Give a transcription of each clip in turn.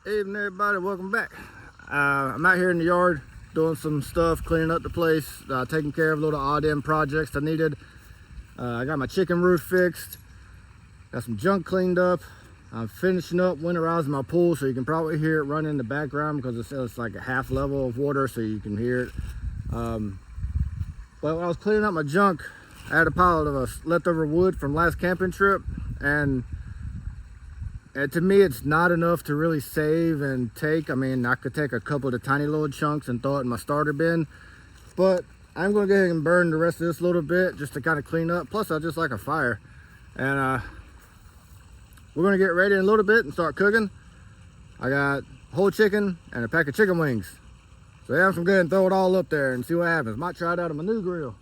Evening, everybody. Welcome back. I'm out here in the yard doing some stuff, cleaning up the place, taking care of little odd end projects I needed. I got my chicken roof fixed, got some junk cleaned up. I'm finishing up winterizing my pool, so you can probably hear it running in the background because it's like a half level of water, so you can hear it. But when I was cleaning up my junk, I had a pile of leftover wood from last camping trip, and to me, it's not enough to really save and take. I mean, I could take a couple of the tiny little chunks and throw it in my starter bin, but I'm going to go ahead and burn the rest of this a little bit just to kind of clean up. Plus, I just like a fire. And we're going to get ready in a little bit and start cooking. I got whole chicken and a pack of chicken wings. So yeah, I'm going to go ahead and throw it all up there and see what happens. Might try it out on my new grill.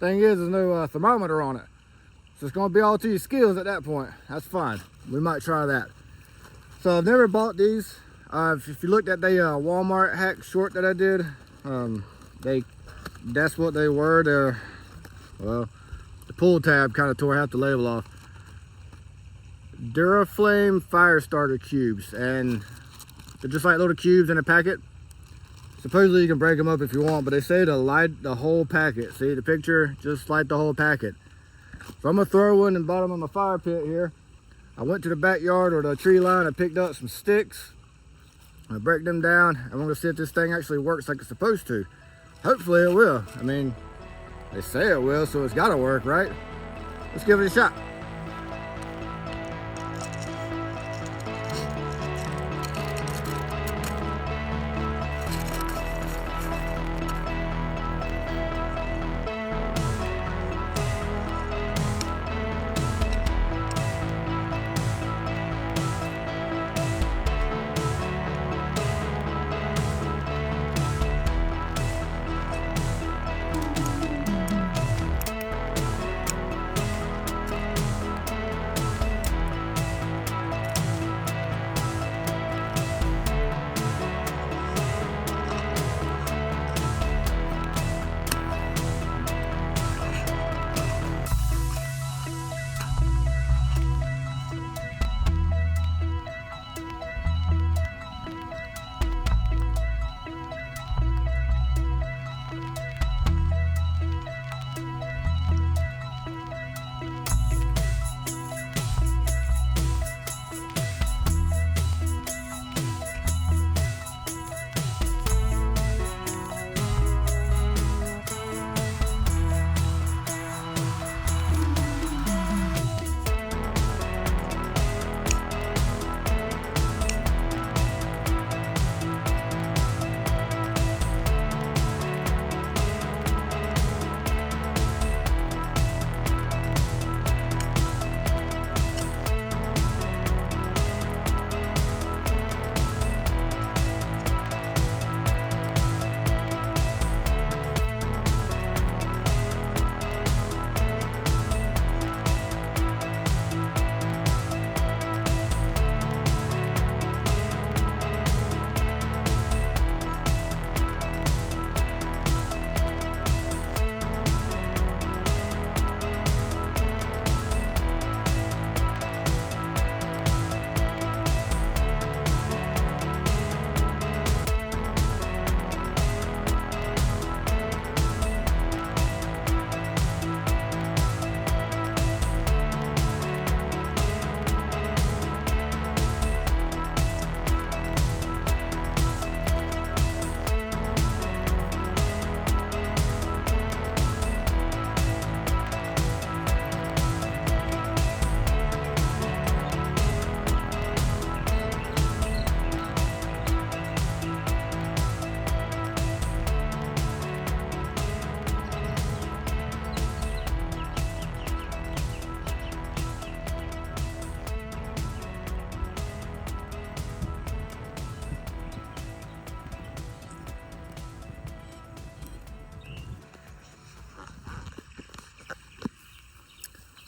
Thing is, there's no thermometer on it. So it's going to be all to your skills at that point. That's fine. We might try that. So I've never bought these. If you looked at the Walmart hack short that I did, that's what they were. Well, the pull tab kind of tore half the label off. Duraflame fire starter cubes, and they're just like little cubes in a packet. Supposedly you can break them up if you want, but they say to light the whole packet. See the picture? Just light the whole packet. So I'm gonna throw one in the bottom of my fire pit here. I went to the backyard or the tree line. I picked up some sticks. I break them down. I'm gonna see if this thing actually works like it's supposed to. Hopefully it will. I mean, they say it will, so it's gotta work, right? Let's give it a shot.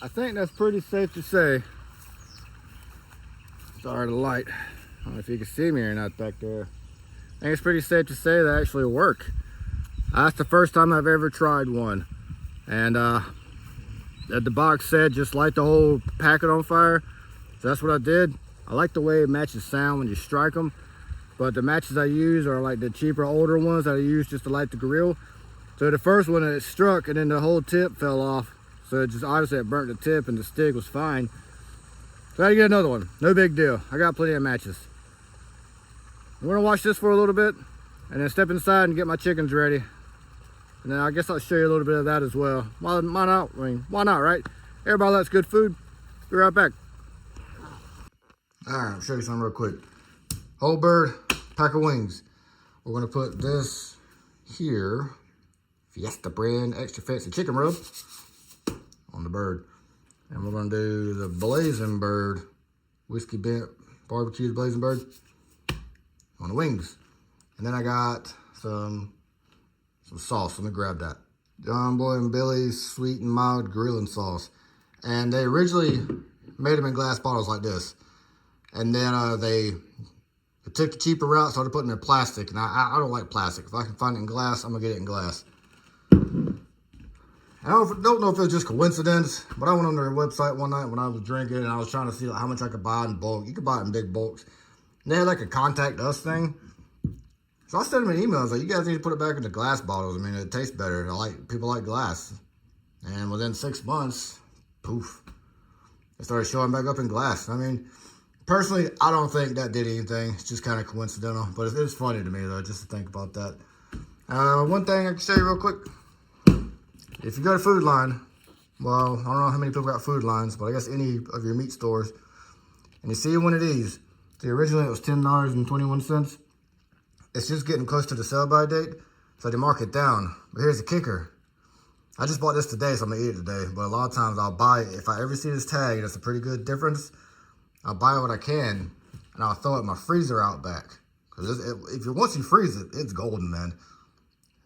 I think that's pretty safe to say. Sorry, the light. I don't know if you can see me or not back there. I think it's pretty safe to say that actually work. That's the first time I've ever tried one. And the box said just light the whole packet on fire. So that's what I did. I like the way matches sound when you strike them, but the matches I use are like the cheaper, older ones that I use just to light the grill. So the first one, it struck and then the whole tip fell off. So it just obviously it burnt the tip and the stick was fine. So I had to get another one. No big deal. I got plenty of matches. I'm gonna watch this for a little bit and then step inside and get my chickens ready. And then I guess I'll show you a little bit of that as well. Why not? I mean, why not, right? Everybody likes good food. Be right back. All right, I'll show you something real quick. Whole bird, pack of wings. We're gonna put this here. Fiesta brand extra fancy chicken rub on the bird. And we're gonna do the blazing bird, whiskey bent barbecue blazing bird on the wings. And then I got some sauce. Let me grab that. John Boy and Billy's sweet and mild grilling sauce. And they originally made them in glass bottles like this. And then they took the cheaper route, started putting it in plastic. And I don't like plastic. If I can find it in glass, I'm gonna get it in glass. I don't know if it was just coincidence, but I went on their website one night when I was drinking and I was trying to see how much I could buy in bulk. You could buy it in big bulks. And they had like a contact us thing. So I sent them an email. I was like, you guys need to put it back into glass bottles. I mean, it tastes better. People like glass. And within 6 months, poof, it started showing back up in glass. I mean, personally, I don't think that did anything. It's just kind of coincidental. But it's funny to me, though, just to think about that. One thing I can show you real quick. If you go to Food Line, well, I don't know how many people got Food Lines, but I guess any of your meat stores, and you see one of these, see, originally it was $10.21. It's just getting close to the sell-by date, so they mark it down. But here's the kicker. I just bought this today, so I'm gonna eat it today, but a lot of times I'll buy it. If I ever see this tag, and it's a pretty good difference, I'll buy what I can, and I'll throw it in my freezer out back. Because once you freeze it, it's golden, man.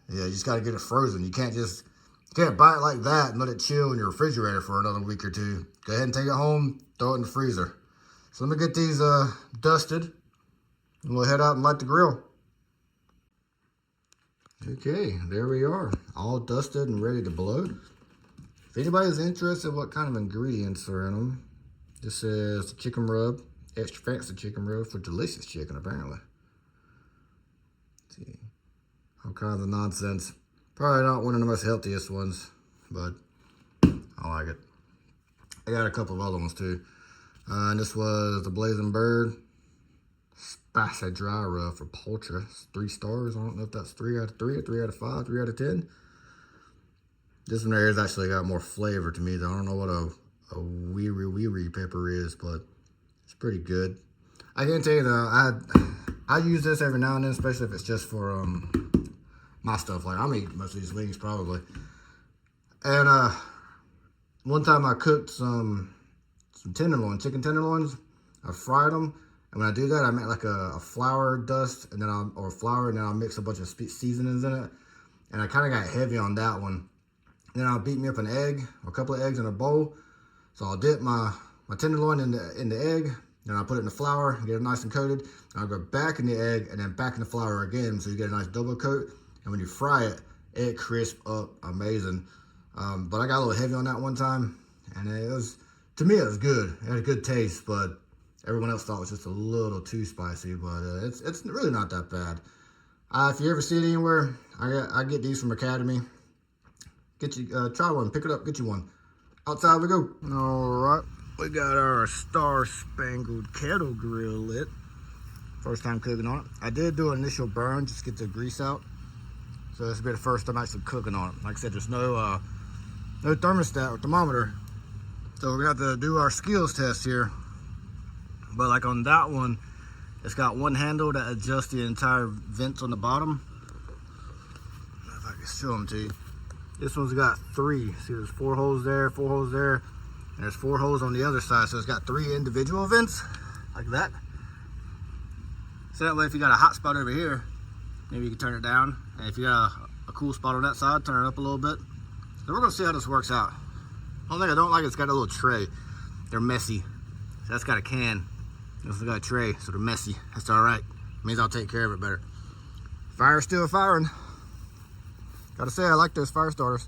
Yeah, you just gotta get it frozen. You can't buy it like that and let it chill in your refrigerator for another week or two. Go ahead and take it home, throw it in the freezer. So let me get these dusted, and we'll head out and light the grill. Okay, there we are, all dusted and ready to blow. If anybody's interested in what kind of ingredients are in them, this is chicken rub, extra fancy chicken rub for delicious chicken, apparently. Let's see, all kinds of nonsense. Probably not one of the most healthiest ones, but I like it. I got a couple of other ones too. And this was the Blazing Bird Spicy Dry Rub for poultry. It's 3 stars. I don't know if that's 3 out of 3 or 3 out of 5, 3 out of 10. This one there has actually got more flavor to me, though. I don't know what a weary pepper is, but it's pretty good. I can tell you though, I use this every now and then, especially if it's just for my stuff. Like, I'm eating most of these wings probably. And one time I cooked some tenderloin, chicken tenderloins. I fried them, and when I do that, I make like a flour dust, and then I'll mix a bunch of seasonings in it. And I kind of got heavy on that one. Then I'll beat me up an egg, or a couple of eggs in a bowl. So I'll dip my tenderloin in the egg, then I'll put it in the flour, get it nice and coated. And I'll go back in the egg, and then back in the flour again, so you get a nice double coat. And when you fry it, it crisps up amazing. But I got a little heavy on that one time, and to me, it was good. It had a good taste, but everyone else thought it was just a little too spicy. But it's really not that bad. If you ever see it anywhere, I get these from Academy. Try one, pick it up, get you one. Outside we go. All right, we got our Star Spangled Kettle Grill lit. First time cooking on it. I did do an initial burn, just to get the grease out. So this will be the first time actually cooking on it. Like I said, there's no thermostat or thermometer. So we're gonna have to do our skills test here. But like on that one, it's got one handle that adjusts the entire vents on the bottom. I don't know if I can show them to you. This one's got 3. See, there's 4 holes there, 4 holes there, and there's 4 holes on the other side. So it's got 3 individual vents, like that. So that way, if you got a hot spot over here, maybe you can turn it down. And if you got a cool spot on that side, turn it up a little bit. So we're gonna see how this works out. One thing I don't like, it's got a little tray. They're messy. So that's got a can. This has got a tray, so they're messy. That's all right. It means I'll take care of it better. Fire's still firing. Gotta say, I like those fire starters.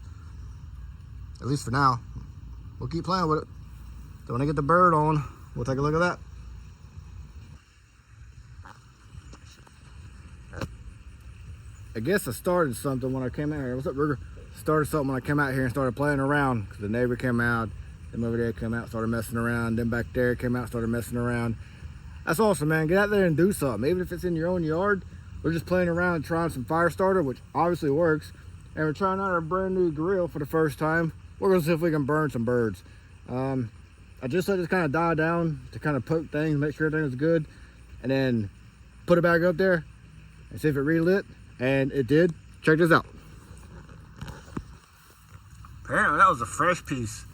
At least for now. We'll keep playing with it. So when I get the bird on, we'll take a look at that. I guess I started something when I came out here. What's up, Burger? Started something when I came out here and started playing around. Cause the neighbor came out, them over there came out, started messing around. Them back there came out, started messing around. That's awesome, man. Get out there and do something. Even if it's in your own yard. We're just playing around and trying some fire starter, which obviously works. And we're trying out our brand new grill for the first time. We're gonna see if we can burn some birds. I just let this kind of die down to kind of poke things, make sure everything is good, and then put it back up there and see if it relit. And it did. Check this out. Apparently that was a fresh piece.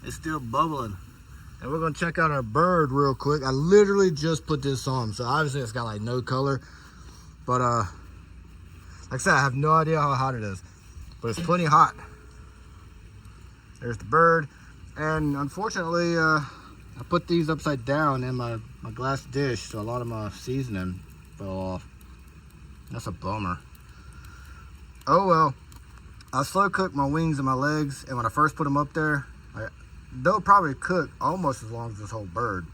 It's still bubbling. And we're gonna check out our bird real quick. I literally just put this on, so obviously it's got like no color. But like I said, I have no idea how hot it is, but it's plenty hot. There's the bird. And unfortunately, I put these upside down in my glass dish, so a lot of my seasoning fell off. That's a bummer. Oh well. I slow cooked my wings and my legs, and when I first put them up there, they'll probably cook almost as long as this whole bird.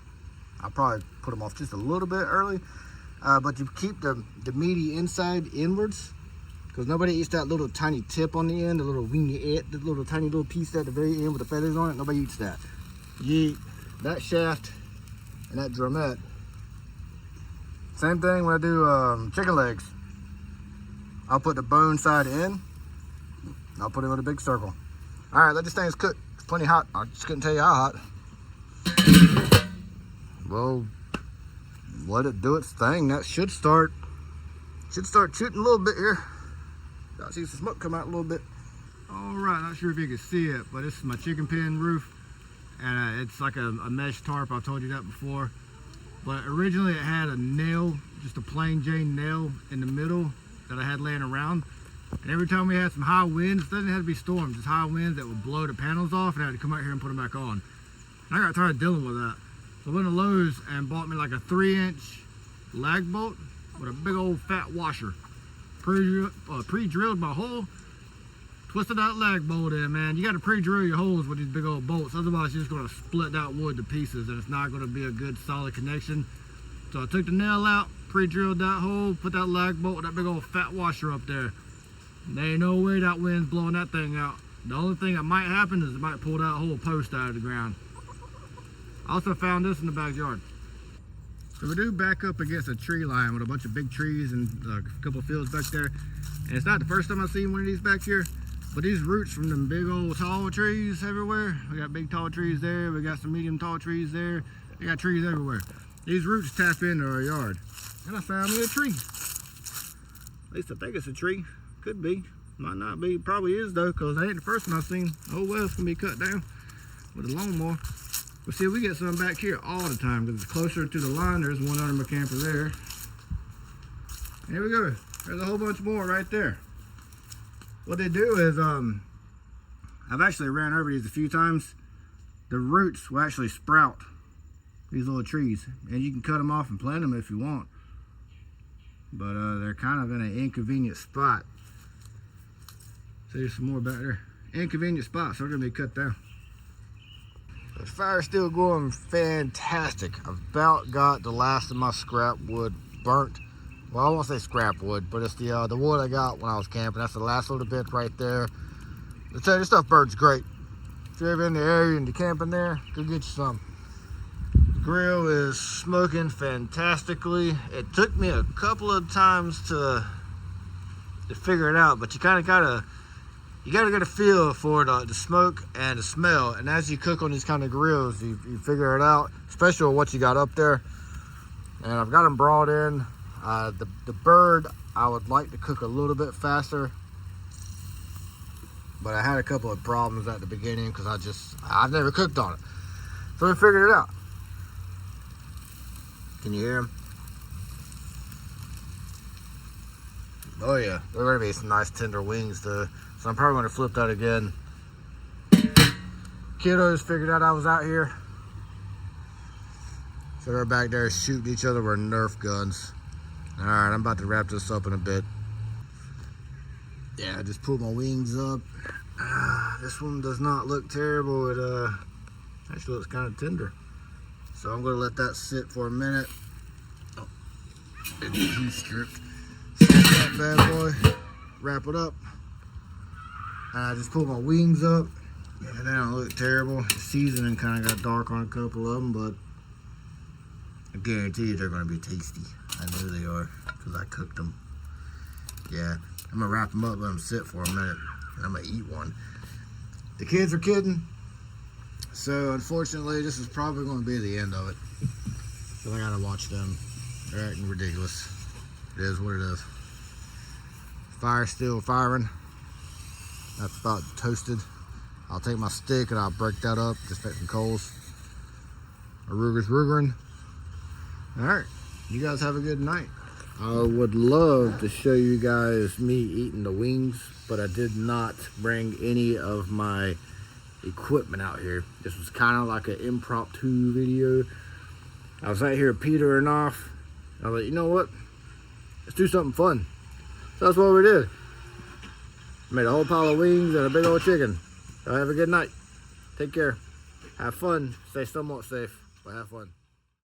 I'll probably put them off just a little bit early, but you keep the meaty inside inwards, because nobody eats that little tiny tip on the end, the little vignette, the little tiny little piece at the very end with the feathers on it. Nobody eats that. You eat that shaft and that drumette. Same thing when I do chicken legs. I'll put the bone side in. I'll put it with a big circle. All right, let this thing cook. It's plenty hot. I just couldn't tell you how hot. Well, let it do its thing. That should start shooting a little bit here. I see some smoke come out a little bit. All right, not sure if you can see it, but this is my chicken pen roof, and it's like a mesh tarp. I've told you that before. But originally it had a nail, just a plain Jane nail in the middle that I had laying around. And every time we had some high winds, it doesn't have to be storms, just high winds that would blow the panels off, and I had to come out here and put them back on. And I got tired of dealing with that. So I went to Lowe's and bought me like a 3-inch lag bolt with a big old fat washer. Pre-drilled my hole, twisted that lag bolt in, man. You got to pre-drill your holes with these big old bolts, otherwise you're just going to split that wood to pieces and it's not going to be a good solid connection. So I took the nail out, pre-drilled that hole, put that lag bolt with that big old fat washer up there. There ain't no way that wind's blowing that thing out. The only thing that might happen is it might pull that whole post out of the ground. I also found this in the backyard. So we do back up against a tree line with a bunch of big trees and a couple of fields back there. And it's not the first time I've seen one of these back here, but these roots from them big old tall trees everywhere. We got big tall trees there, we got some medium tall trees there. We got trees everywhere. These roots tap into our yard. And I found me a tree. At least I think it's a tree. Could be, might not be, probably is though, because that ain't the first one I've seen. Oh well, it's gonna be cut down with a lawnmower. But see, we get some back here all the time because it's closer to the line. There's one under my camper there. Here we go. There's a whole bunch more right there. What they do is, I've actually ran over these a few times. The roots will actually sprout these little trees, and you can cut them off and plant them if you want. But they're kind of in an inconvenient spot. So there's some more back there. Inconvenient spot, so they're gonna be cut down. The fire's still going fantastic. I've about got the last of my scrap wood burnt. Well, I won't say scrap wood, but it's the wood I got when I was camping. That's the last little bit right there. I tell you, this stuff burns great. If you're ever in the area and you're camping there, go get you some. The grill is smoking fantastically. It took me a couple of times to figure it out, but you kind of gotta get a feel for the smoke and the smell. And as you cook on these kind of grills, you figure it out, especially with what you got up there. And I've got them brought in. The bird, I would like to cook a little bit faster, but I had a couple of problems at the beginning because I've never cooked on it. So we figured it out. Can you hear him? Oh yeah, they're gonna be some nice tender wings too. So I'm probably gonna flip that again. Kiddos figured out I was out here. So they're back there shooting each other with Nerf guns. All right, I'm about to wrap this up in a bit. Yeah, I just pulled my wings up. This one does not look terrible. It actually looks kind of tender. So I'm gonna let that sit for a minute. Oh, it's stripped. Set that bad boy, wrap it up. And I just pull my wings up. And they don't look terrible. The seasoning kind of got dark on a couple of them, but I guarantee you they're going to be tasty. I know they are because I cooked them. Yeah, I'm going to wrap them up, let them sit for a minute, and I'm going to eat one. The kids are kidding, so unfortunately this is probably going to be the end of it. Because I got to watch them. They're acting ridiculous. It is what it is. Fire still firing. That's about toasted. I'll take my stick and I'll break that up, just make some coals. Aruga's ruggering. Alright, you guys have a good night. I would love to show you guys me eating the wings, but I did not bring any of my equipment out here. This was kind of like an impromptu video. I was out here petering off. I was like, you know what? Let's do something fun. So that's what we did. Made a whole pile of wings and a big old chicken. So have a good night. Take care. Have fun. Stay somewhat safe, but have fun.